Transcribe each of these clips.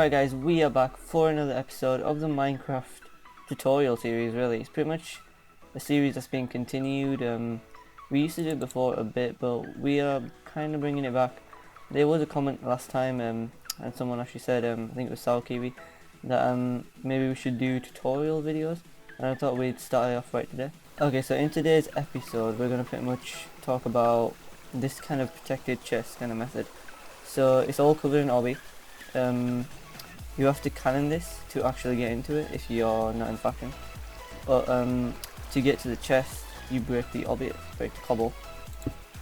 Alright guys, we are back for another episode of the Minecraft tutorial series. Really, it's pretty much a series that's been continued. We used to do it before a bit, but we are kind of bringing it back. There was a comment last time, and someone actually said, I think it was Sour Kiwi, that maybe we should do tutorial videos, and I thought we'd start it off right today. Okay, so in today's episode, we're going to pretty much talk about this kind of protected chest kind of method. So it's all covered in obby. You have to cannon this to actually get into it if you're not in faction. But to get to the chest, you break the obby, break the cobble,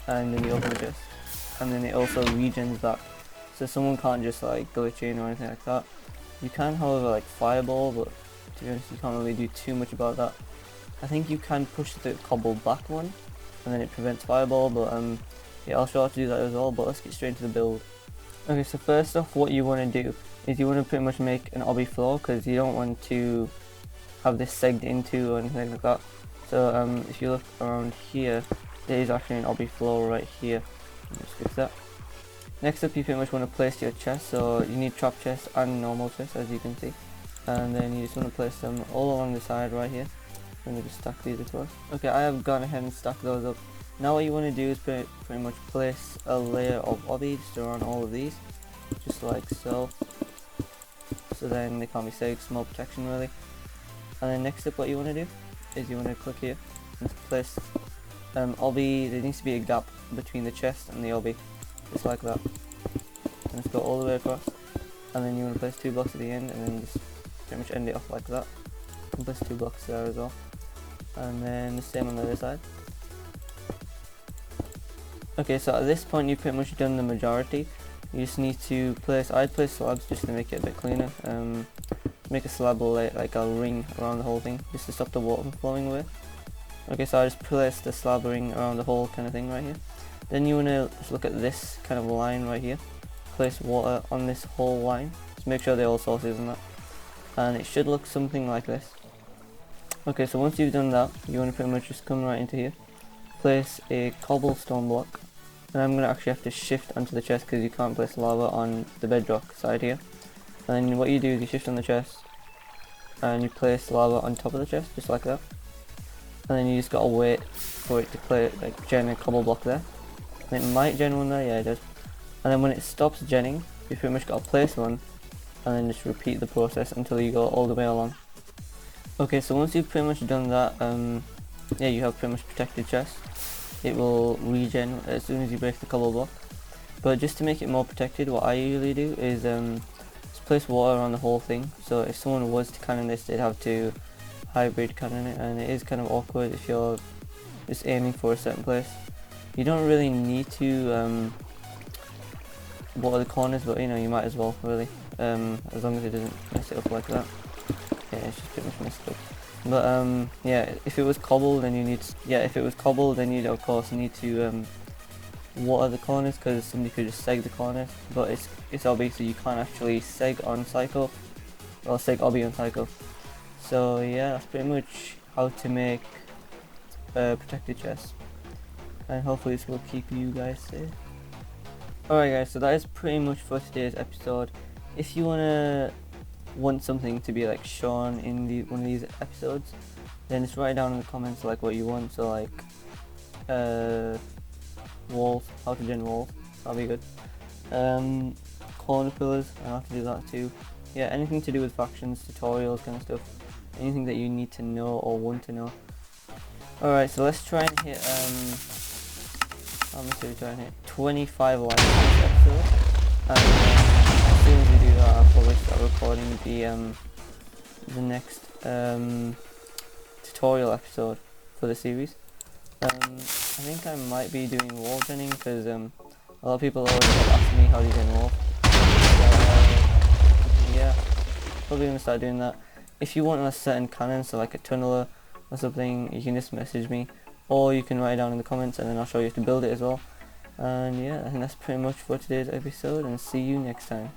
and then you open the chest. And then it also regens that, so someone can't just like glitch in or anything like that. You can, however, like fireball, but to be honest, you can't really do too much about that. I think you can push the cobble back one, and then it prevents fireball. But yeah, I'll show how to do that as well. But let's get straight into the build. Okay, so first off, what you want to do is you want to pretty much make an obby floor, because you don't want to have this segged into or anything like that. So if you look around here, there is actually an obby floor right here. Just fix that. Next up, you pretty much want to place your chest. So you need trap chest and normal chest, as you can see, and then you just want to place them all along the side right here, and then just stack these across. Okay, I have gone ahead and stacked those up. Now what you want to do is pretty much place a layer of obby just around all of these, just like so. So then they can't be saved, small protection really. And then next up, what you want to do is you want to click here and place obby. There needs to be a gap between the chest and the obby, just like that. And let's go all the way across. And then you want to place 2 blocks at the end, and then just pretty much end it off like that. And place 2 blocks there as well. And then the same on the other side. Okay, so at this point you've pretty much done the majority. You just need to place, I'd place slabs just to make it a bit cleaner. Make a slab like a ring around the whole thing, just to stop the water from flowing away. Okay, so I just placed the slab ring around the whole kind of thing right here. Then you want to just look at this kind of line right here. Place water on this whole line. Just make sure they're all sources and that. And it should look something like this. Okay, so once you've done that, you want to pretty much just come right into here. Place a cobblestone block. And I'm going to actually have to shift onto the chest because you can't place lava on the bedrock side here. And then what you do is you shift on the chest and you place lava on top of the chest, just like that. And then you just gotta wait for it to gen a cobble block there. And it might gen one there, yeah it does. And then when it stops genning, you pretty much gotta place one and then just repeat the process until you go all the way along. Okay, so once you've pretty much done that, yeah, you have pretty much protected chest. It will regen as soon as you break the cobble block. But just to make it more protected, what I usually do is just place water around the whole thing. So if someone was to cannon this, they'd have to hybrid cannon it, and it is kind of awkward if you're just aiming for a certain place. You don't really need to water the corners, but you know, you might as well really, as long as it doesn't mess it up like that. Yeah, it's just pretty much messed up. But yeah, if it was cobbled, then you'd of course need to water the corners, because somebody could just seg the corners. But it's obviously you can't actually seg on cycle, or seg obby on cycle. So yeah, that's pretty much how to make protected chests, and hopefully this will keep you guys safe. Alright guys, so that is pretty much for today's episode. If you want something to be like shown in one of these episodes, then just write down in the comments like what you want. So like walls, how to gen walls, that'll be good. Corner pillars, I'll have to do that too. Yeah, anything to do with factions, tutorials kind of stuff, anything that you need to know or want to know. Alright, so let's try and hit how much do we try and hit? 25 likes on this episode. And as soon as we do that, I'll probably start recording the next tutorial episode for the series. I think I might be doing wall genning, because a lot of people always ask me how do you gen wall. Yeah, probably gonna start doing that. If you want a certain cannon, so like a tunneler or something, you can just message me, or you can write it down in the comments and then I'll show you how to build it as well. And yeah, I think that's pretty much for today's episode, and see you next time.